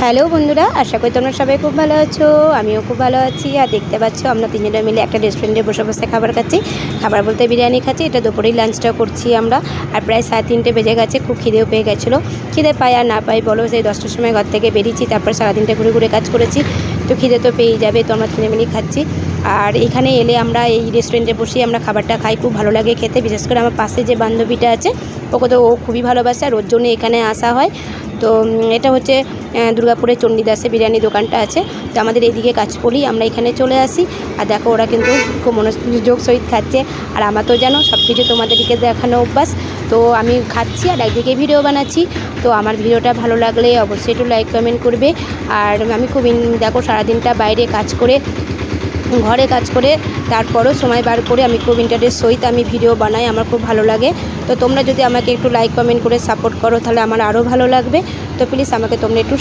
Hello বন্ধুরা, আশা করি তোমরা সবাই খুব ভালো আছো। আমিও খুব ভালো আছি। আর দেখতে পাচ্ছ আমরা তিনজনে মিলে একটা রেস্টুরেন্টে বসে বসে খাবার খাচ্ছি। খাবার বলতে বিরিয়ানি খাচ্ছি। এটা দুপুরেই লাঞ্চটা করছি আমরা। আর প্রায় 3:30 বেজে গেছে। খুব খিদেও পেয়ে গেছিলো। খিদে পাই আর না পাই বলো, সেই 10টার সময় ঘর থেকে বেরিয়েছি, তারপর সারাদিনটা ঘুরে ঘুরে কাজ করেছি, তো খিদে তো পেয়েই যাবে। তো আমরা তিনজনে মিলেই খাচ্ছি। আর এখানে এলে আমরা এই রেস্টুরেন্টে বসেই আমরা খাবারটা খাই, খুব ভালো লাগে খেতে। বিশেষ করে আমার পাশে যে বান্ধবীটা আছে, ওকে তো ও খুবই ভালোবাসে, আর ওর জন্য এখানে আসা হয়। তো এটা হচ্ছে দুর্গাপুরে চণ্ডীদাসে বিরিয়ানি দোকানটা আছে। তো আমাদের এইদিকে কাঁচপলি, আমরা এখানে চলে আসি। আর দেখো ওরা কিন্তু খুব মনোযোগ সহিত খাচ্ছে। আর আমার তো জানো সব কিছু তোমাদেরকে দেখানো অভ্যাস। তো আমি খাচ্ছি আর একদিকে ভিডিও বানাচ্ছি। তো আমার ভিডিওটা ভালো লাগলে অবশ্যই একটু লাইক কমেন্ট করবে। আর আমি খুব দেখো সারাদিনটা বাইরে কাজ করে, ঘরে কাজ করে, তারপরও সময় বার করে আমি খুব ইন্টারেস্ট সহিত আমি ভিডিও বানাই। আমার খুব ভালো লাগে। তো তোমরা যদি আমাকে একটু লাইক কমেন্ট করে সাপোর্ট করো, তাহলে আমার আরও ভালো লাগবে। তো প্লিজ আমাকে তোমরা একটু